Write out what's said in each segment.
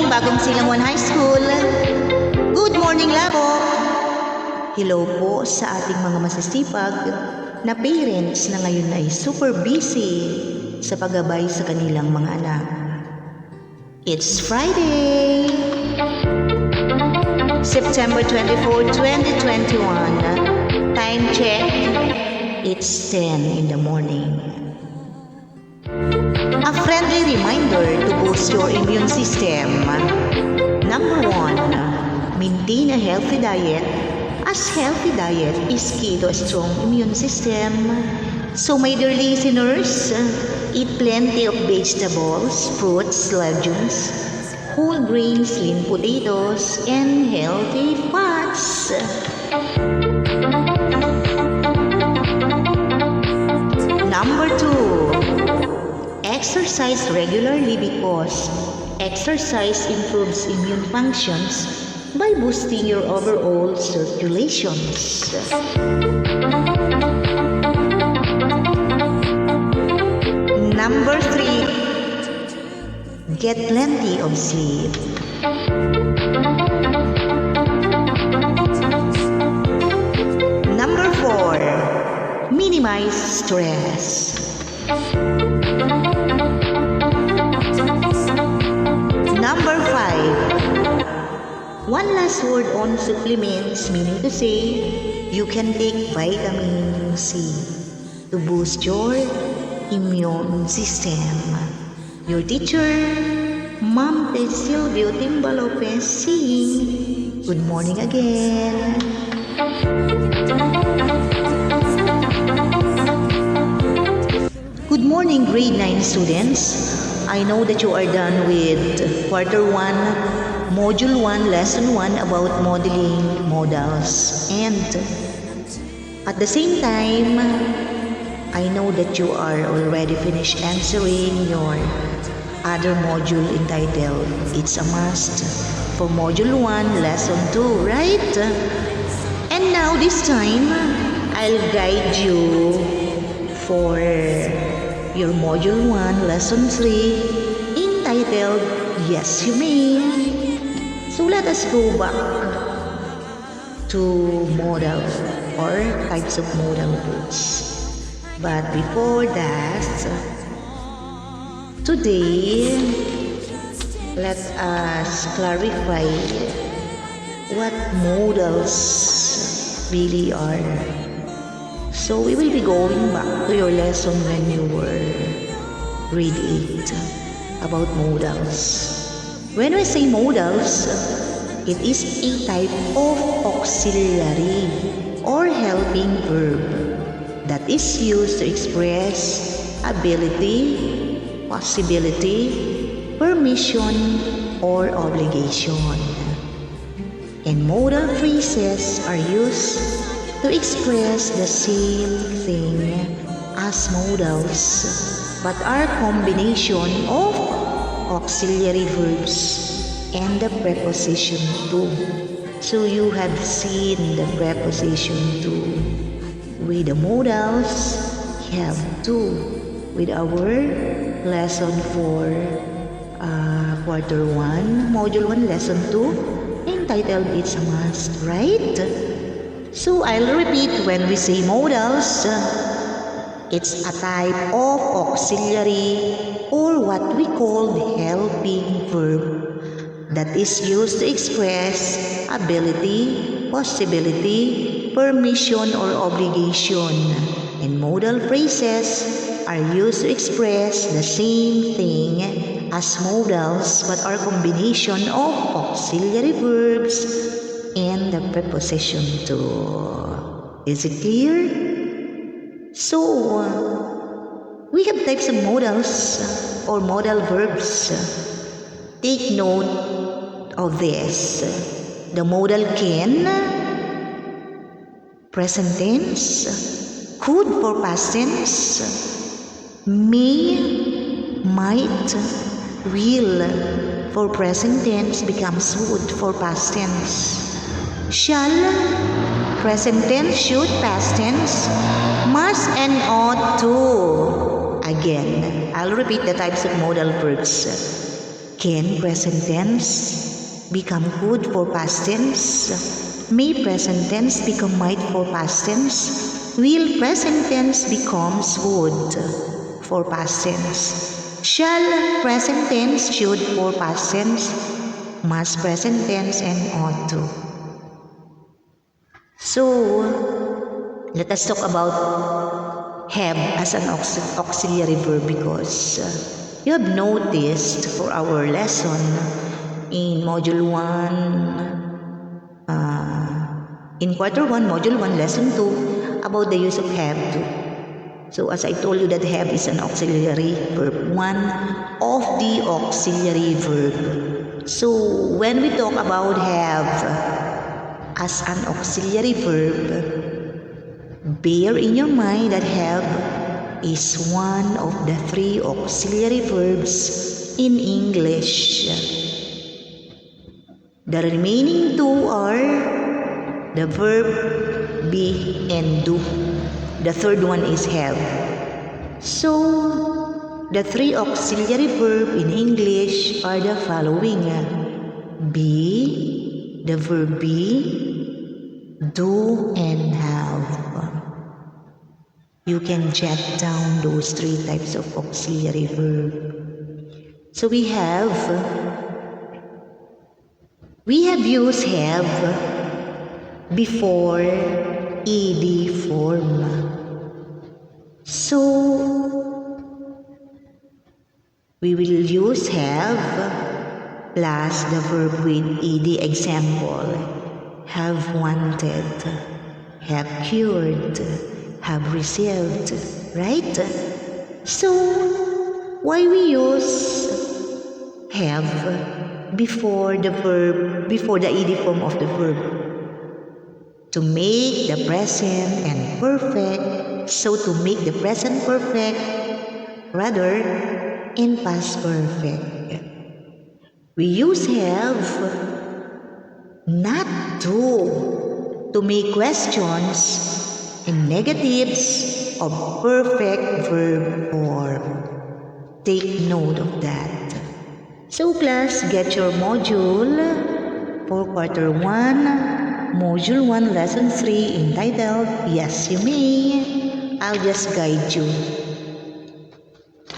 Bagong Silangan High School. Good morning, labo! Hello po sa ating mga masisipag na parents na ngayon ay super busy sa paggabay sa kanilang mga anak. It's Friday, September 24, 2021. Time check, it's 10 in the morning. A friendly reminder to boost your immune system. Number 1, maintain a healthy diet, as healthy diet is key to a strong immune system. So my dear listeners, eat plenty of vegetables, fruits, legumes, whole grains, lean potatoes, and healthy fats. Number 2, exercise regularly because exercise improves immune functions by boosting your overall circulations. Number 3, get plenty of sleep. Number 4, minimize stress. Number 5, one last word on supplements, meaning to say, you can take vitamin C to boost your immune system. Your teacher, Ma'am Silvio Timba Lopez, saying, good morning again. Good morning, grade 9 students. I know that you are done with quarter 1, module 1, lesson 1 about modeling modals. And at the same time, I know that you are already finished answering your other module entitled It's a Must for module 1, lesson 2, right? And now this time, I'll guide you for your module 1, lesson 3, entitled Yes You May. So let us go back to modal or types of modal verbs. But before that, today, let us clarify what modals really are. So we will be going back to your lesson when you were grade 8 about modals. When we say modals, it is a type of auxiliary or helping verb that is used to express ability, possibility, permission, or obligation. And modal phrases are used to express the same thing as modals, but are combination of auxiliary verbs and the preposition to. So you have seen the preposition to with the modals, have to with our lesson 4, quarter 1, module 1, lesson 2, entitled It's a Must, right? So I'll repeat, when we say modals, it's a type of auxiliary or what we call helping verb that is used to express ability, possibility, permission, or obligation. And modal phrases are used to express the same thing as modals but are combination of auxiliary verbs and the preposition to. Is it clear? So, we have types of modals or modal verbs. Take note of this. The modal can, present tense, could for past tense, may, might, will for present tense becomes would for past tense. Shall, present tense, should, past tense, must and ought to. Again, I'll repeat the types of modal verbs. Can present tense become could for past tense? May present tense become might for past tense? Will present tense becomes would for past tense? Shall present tense should for past tense? Must present tense and ought to? So, let us talk about have as an auxiliary verb because you have noticed for our lesson in Module 1, in Quarter 1, Module 1, Lesson 2, about the use of have to. So as I told you that have is an auxiliary verb, one of the auxiliary verb. So when we talk about have as an auxiliary verb, bear in your mind that have is one of the three auxiliary verbs in English. The remaining two are the verb be and do. The third one is have. So, the three auxiliary verbs in English are the following. Be, the verb be, do, and have. You can jot down those three types of auxiliary verb. So we have used have before ed form. So we will use have plus the verb with ed. Example, have wanted, have cured, have received, right? So, why we use have before the verb, before the ed form of the verb? To make the present and perfect. So, to make the present perfect, rather, in past perfect. We use have not to make questions and negatives of perfect verb form. Take note of that. So class, get your module for Quarter 1, Module 1, Lesson 3 entitled Yes You May. I'll just guide you.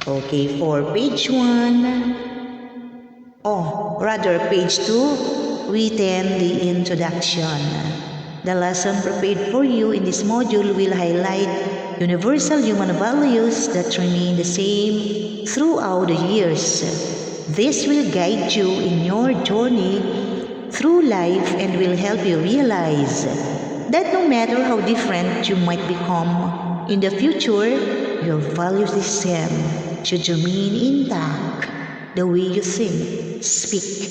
Okay, for page 1, page 2, written the introduction. The lesson prepared for you in this module will highlight universal human values that remain the same throughout the years. This will guide you in your journey through life and will help you realize that no matter how different you might become in the future, your values the same should remain intact. The way you think, speak,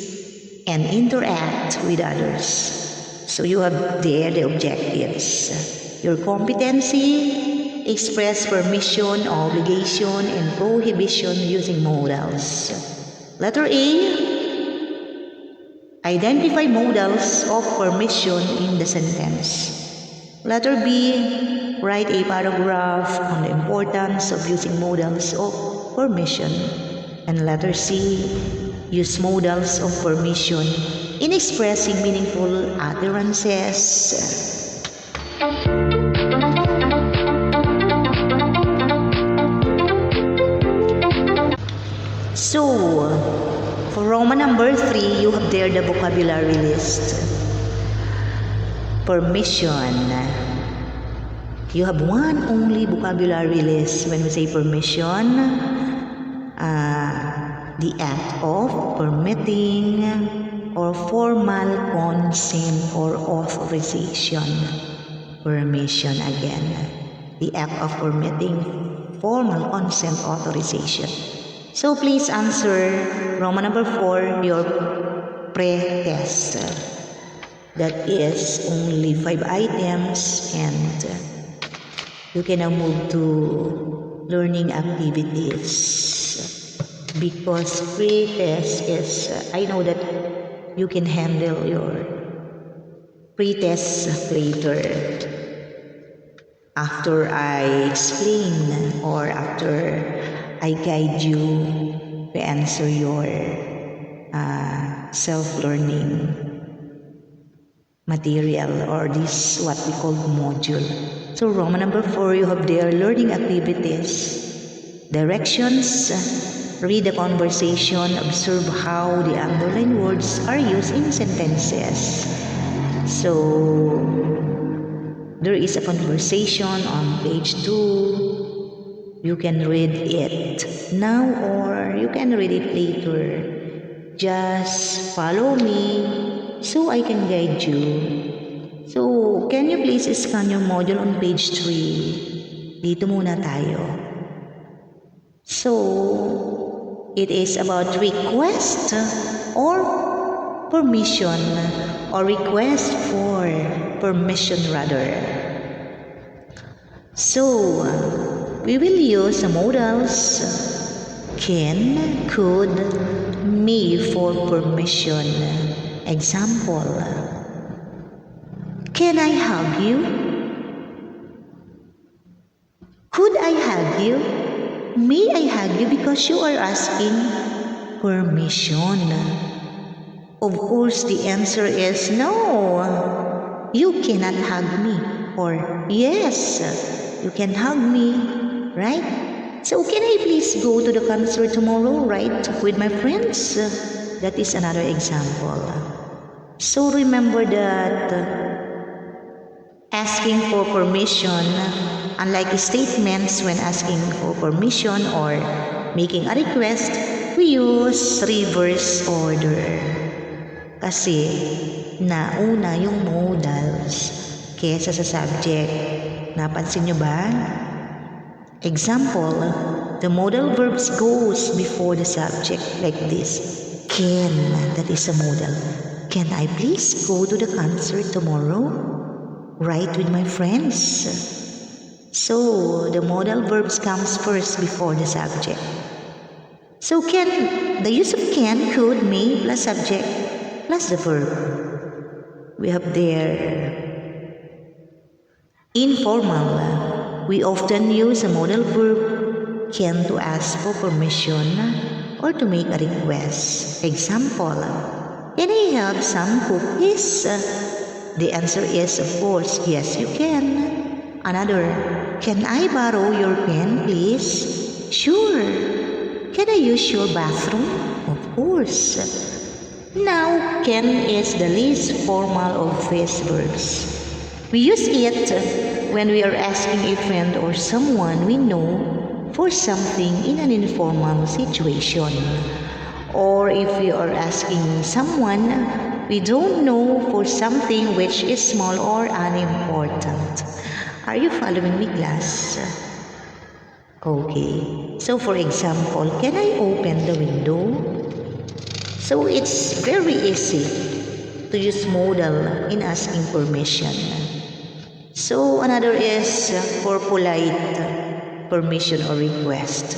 and interact with others. So you have there the objectives. Your competency, express permission, obligation, and prohibition using modals. Letter A, identify modals of permission in the sentence. Letter B, write a paragraph on the importance of using modals of permission. And letter C, use modals of permission in expressing meaningful utterances. So, for Roman number 3, you have there the vocabulary list. Permission. You have one only vocabulary list when we say permission. The act of permitting or formal consent or authorization. Permission again. The act of permitting formal consent authorization. So please answer Roman number 4, your pre-test. That is only 5 items and you can now move to learning activities. Because pre-test is, I know that you can handle your pre-test later. After I explain or after I guide you to answer your self-learning material, or this what we call module. So Roman number 4, you have their learning activities, directions, read the conversation, observe how the underlined words are used in sentences. So there is a conversation on page 2. You can read it now or you can read it later. Just follow me so I can guide you. So, can you please scan your module on page 3? Dito muna tayo. So, it is about request or permission, or request for permission rather. So, we will use the modals can, could, may for permission. Example, can I hug you? Could I hug you? May I hug you, because you are asking permission. Of course, the answer is no. You cannot hug me. Or yes, you can hug me, right? So can I please go to the concert tomorrow, right, with my friends? That is another example. So remember that asking for permission, unlike statements when asking for permission or making a request, we use reverse order. Kasi nauna yung modals kesa sa subject. Napansin nyo ba? Example, the modal verbs goes before the subject like this. Can, that is a modal. Can I please go to the concert tomorrow? Right, with my friends? So, the modal verbs comes first before the subject. So, can, the use of can, could, may, plus subject, plus the verb. We have there informal. We often use a modal verb can to ask for permission or to make a request. Example, can I have some cookies? The answer is, of course, yes, you can. Another, can I borrow your pen, please? Sure. Can I use your bathroom? Of course. Now, can is the least formal of these verbs. We use it when we are asking a friend or someone we know for something in an informal situation. Or if we are asking someone we don't know for something which is small or unimportant. Are you following me, class? Okay. So for example, can I open the window? So it's very easy to use modal in asking permission. So another is for polite permission or request.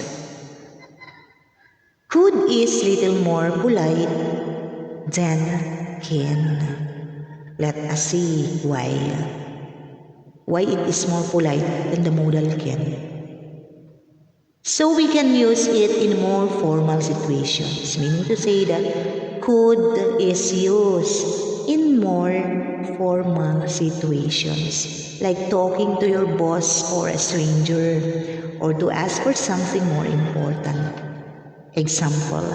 Could is little more polite than can. Let us see why. Why it is more polite than the modal can. So we can use it in more formal situations, meaning to say that could is used in more formal situations, like talking to your boss or a stranger, or to ask for something more important. Example,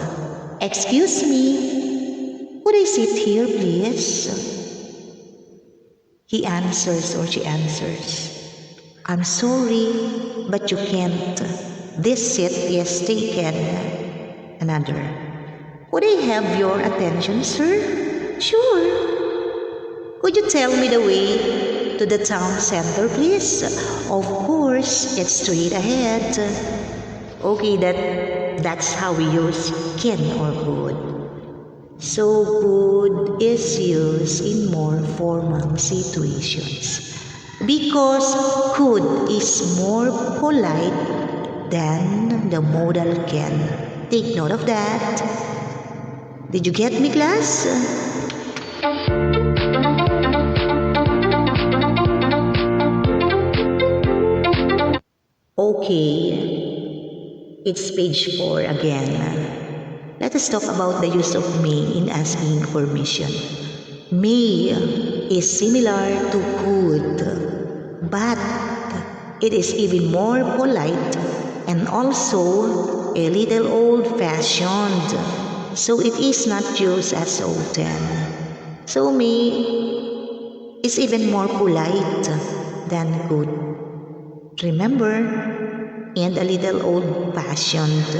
excuse me, could I sit here please? He answers or she answers, I'm sorry, but you can't. This seat is taken. Another, could I have your attention, sir? Sure. Could you tell me the way to the town center, please? Of course, it's straight ahead. Okay, that's how we use can or could. So could is used in more formal situations because could is more polite than the modal can. Take note of that. Did you get me, class? Okay, it's page 4 again. Let us talk about the use of may in asking permission. May is similar to could, but it is even more polite and also a little old-fashioned, so it is not used as often. So may is even more polite than could. Remember? And a little old-fashioned.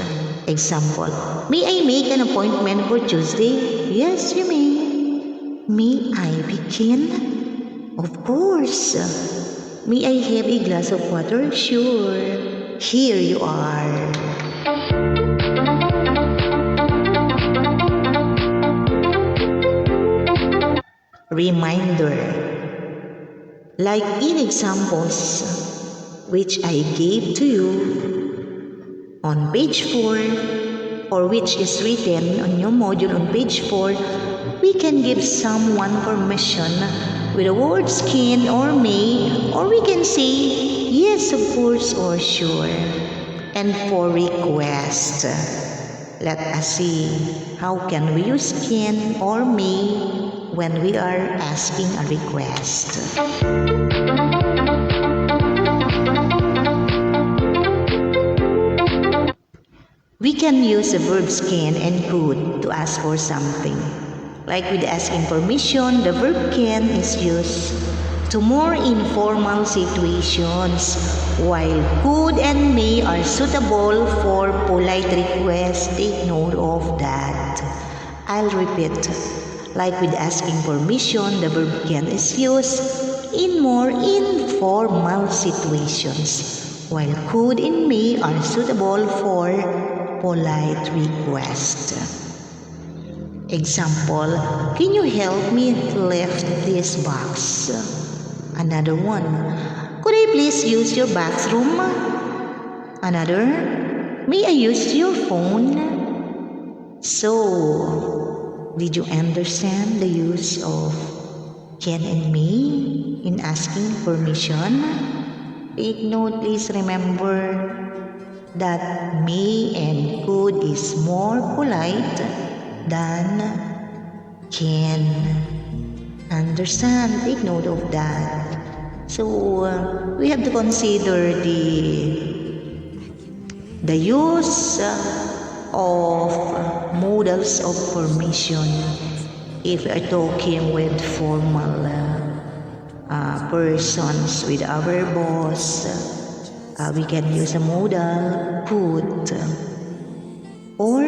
Example, may I make an appointment for Tuesday? Yes, you may. May I begin? Of course. May I have a glass of water? Sure. Here you are. Reminder. Like in examples which I gave to you on page 4, or which is written on your module on page 4, we can give someone permission with the words can or may, or we can say yes, of course, or sure. And for request, let us see how can we use can or may when we are asking a request. We can use the verbs can and could to ask for something. Like with asking permission, the verb can is used to more informal situations, while could and may are suitable for polite requests. Take note of that. I'll repeat. Like with asking permission, the verb can is used in more informal situations, while could and may are suitable for polite request. Example, can you help me lift this box? Another one, could I please use your bathroom? Another, may I use your phone? So, did you understand the use of can and may in asking permission? Take note, please remember that may and could is more polite than can. Understand? Take note of that. So we have to consider the use of modals of permission if we are talking with formal persons, with our boss. We can use a modal could or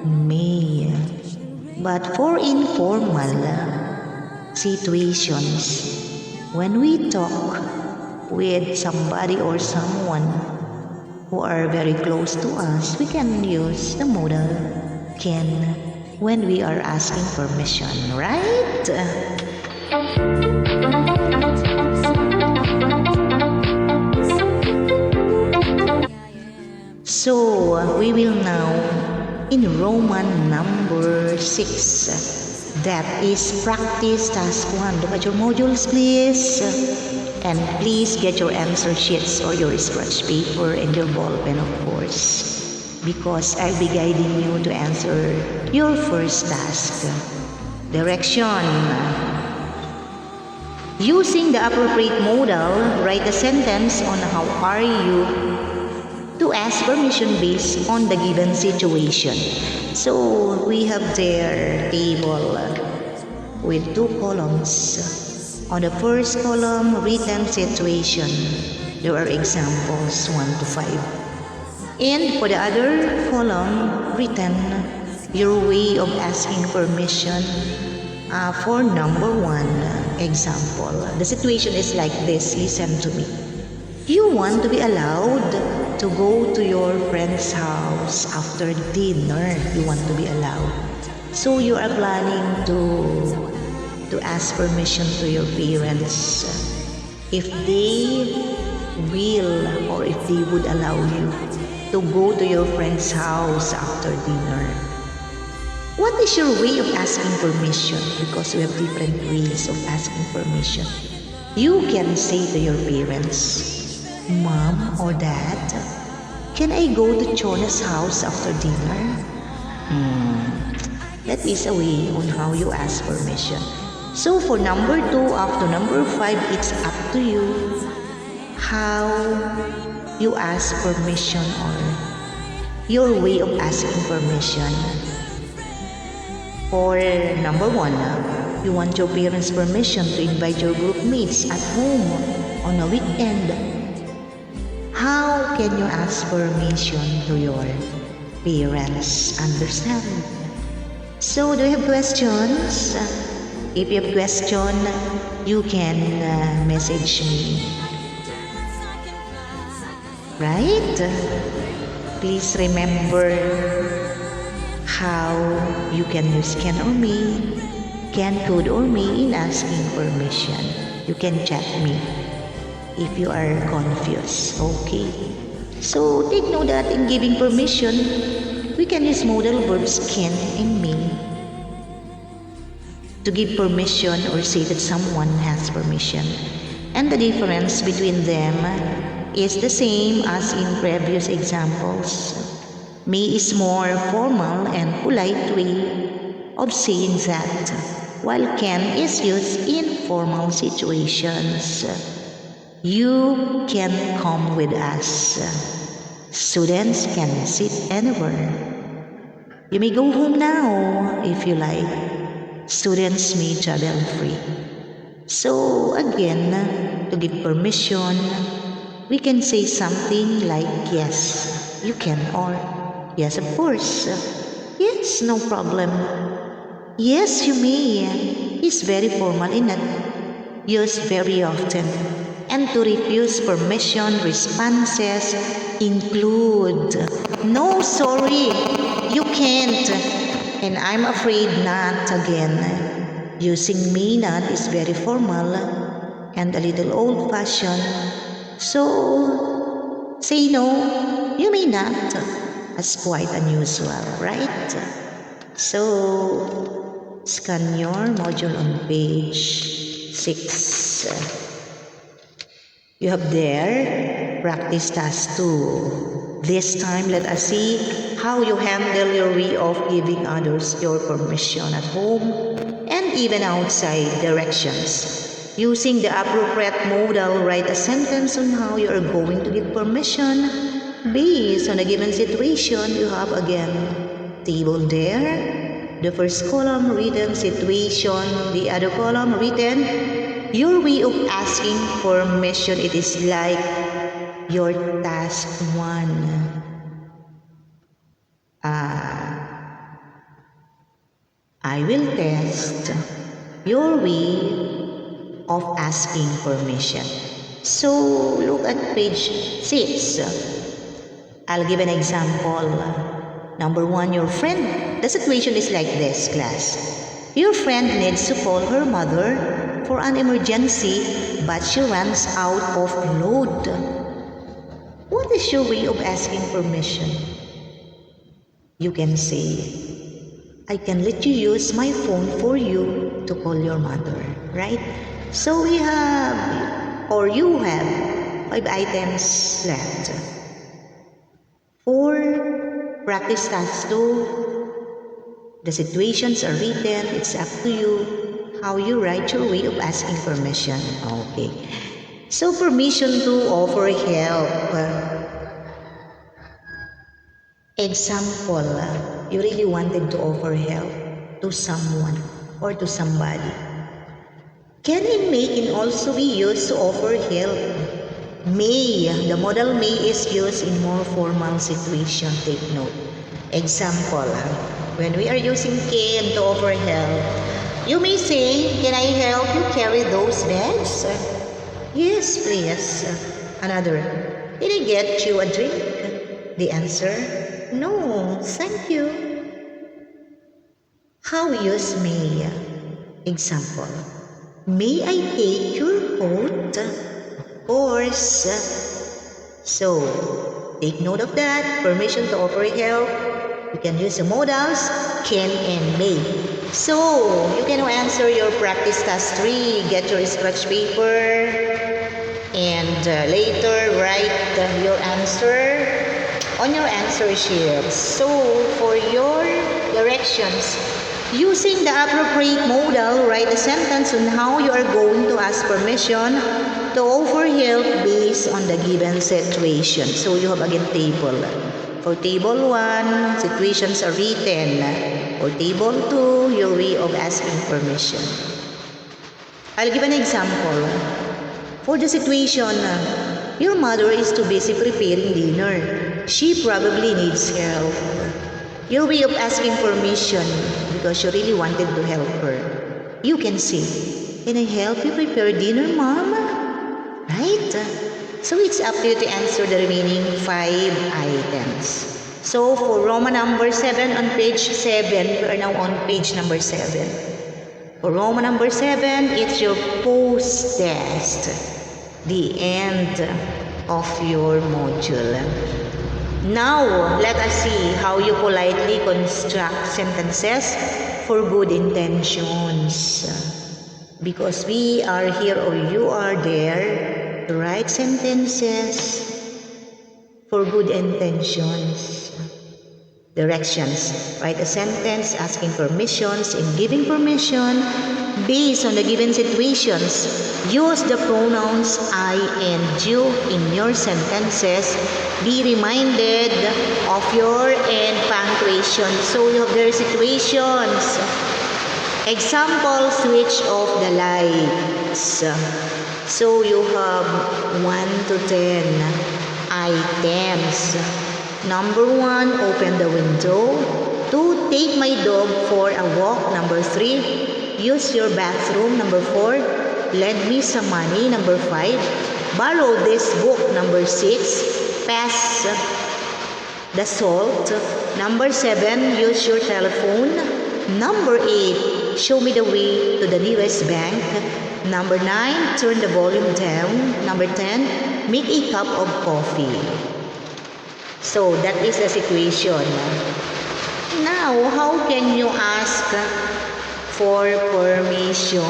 may. But for informal situations, when we talk with somebody or someone who are very close to us, we can use the modal can when we are asking permission, right? So, we will now in Roman number 6. That is practice task 1. Look at your modules, please. And please get your answer sheets or your scratch paper and your ball pen, of course, because I'll be guiding you to answer your first task. Direction. Using the appropriate modal, write a sentence on how are you to ask permission based on the given situation. So we have their table with 2 columns. On the first column, written situation. There are examples 1 to 5. And for the other column, written your way of asking permission for number 1 example. The situation is like this. Listen to me. You want to be allowed to go to your friend's house after dinner. You want to be allowed. So you are planning to ask permission to your parents if they will or if they would allow you to go to your friend's house after dinner. What is your way of asking permission? Because we have different ways of asking permission. You can say to your parents, Mom or Dad, can I go to Chona's house after dinner? That is a way on how you ask permission. So for number 2 up to number 5, it's up to you how you ask permission or your way of asking permission. For number 1, you want your parents' permission to invite your group mates at home on a weekend. How can you ask permission to your parents? Understand? So, do you have questions? If you have question, you can message me. Right? Please remember how you can use can or may, can, could, or may in asking permission. You can chat me if you are confused. Okay? So, take note that in giving permission, we can use modal verbs can and may to give permission or say that someone has permission. And the difference between them is the same as in previous examples. May is more formal and polite way of saying that, while can is used in formal situations. You can come with us. Students can sit anywhere. You may go home now if you like. Students may travel free. So again, to give permission, we can say something like yes, you can, or yes, of course. Yes, no problem. Yes, you may. Is very formal and not used very often. And to refuse permission, responses include no, sorry, you can't. And I'm afraid not again. Using may not is very formal and a little old-fashioned. So, say no, you may not. That's quite unusual, right? So, scan your module on page 6. You have there, practice task 2. This time, let us see how you handle your way of giving others your permission at home and even outside directions. Using the appropriate modal, write a sentence on how you are going to give permission based on a given situation. You have again table there. The first column written situation, the other column written your way of asking permission. It is like your task 1. I will test your way of asking permission. So, look at page 6. I'll give an example. Number 1, your friend. The situation is like this, class. Your friend needs to call her mother for an emergency, but she runs out of load. What is your way of asking permission? You can say, I can let you use my phone for you to call your mother, right? So we have, or you have, 5 items left. For practice task 2, the situations are written. It's up to you how you write your way of asking permission. Okay. So permission to offer help. Example, you really wanted to offer help to someone or to somebody. Can and may can also be used to offer help. May, the modal may is used in more formal situation. Take note. Example, when we are using can to offer help, you may say, can I help you carry those bags? Yes, please. Another, did I get you a drink? The answer, no, thank you. How use may? Example, may I take your coat? Of course. So, take note of that. Permission to offer help. You can use the modals can and may. So, you can now answer your practice task 3. Get your scratch paper and later write your answer on your answer sheet. So, for your directions, Using the appropriate modal, write a sentence on how you are going to ask permission to offer help based on the given situation. So you have again table. For table 1, situations are written. For table 2, your way of asking permission. I'll give an example. For the situation, your mother is too busy preparing dinner. She probably needs help. Your way of asking permission, because you really wanted to help her, you can say, "Can I help you prepare dinner, Mom?" Right? So it's up to you to answer the remaining 5 items. So for Roman number 7 on page 7, we are now on page number 7. For Roman number 7, it's your post-test, the end of your module. Now, let us see how you politely construct sentences for good intentions. Because we are here or you are there to write sentences for good intentions. Directions. Write a sentence asking permissions and giving permission based on the given situations. Use the pronouns I and you in your sentences. Be reminded of your and punctuation. So you have their situations. Example, switch off the lights. So you have 1 to 10 items. Number 1, open the window. 2, take my dog for a walk. Number 3, use your bathroom. Number 4, lend me some money. Number 5, borrow this book. Number 6, pass the salt. Number 7, use your telephone. Number 8, show me the way to the nearest bank. Number 9, turn the volume down. Number 10, make a cup of coffee. So that is the situation. Now, how can you ask for permission?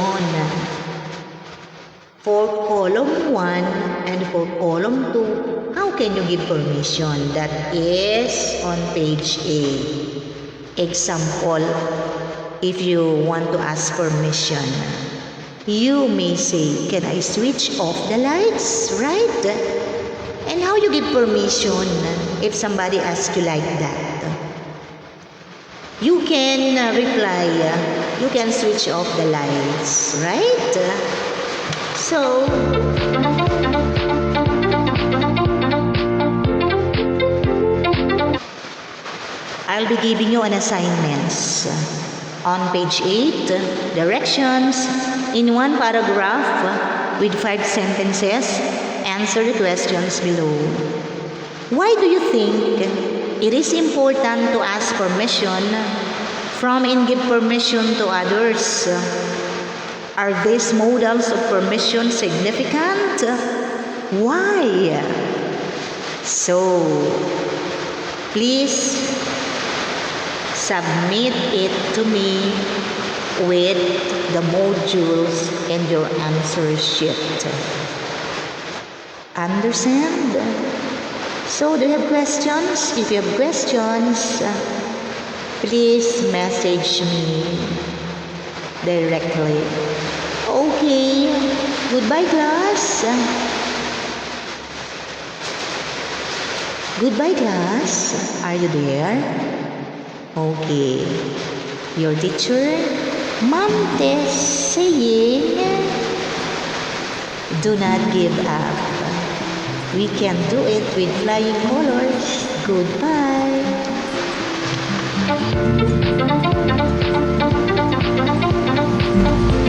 For column 1 and for column 2, how can you give permission? That is on page A. Example, if you want to ask permission, you may say, "Can I switch off the lights?" Right? And how you give permission if somebody asks you like that? You can reply, "You can switch off the lights." Right? So, I'll be giving you an assignments. On page 8, directions. In one paragraph with 5 sentences, answer the questions below. Why do you think it is important to ask permission from and give permission to others? Are these modals of permission significant? Why? So, please submit it to me with the modules and your answer sheet. Understand? So, do you have questions? If you have questions, please message me directly. Okay. Goodbye, class. Goodbye, class. Are you there? Okay. Your teacher, Ma'am Tess, saying, do not give up. We can do it with flying colors. Goodbye.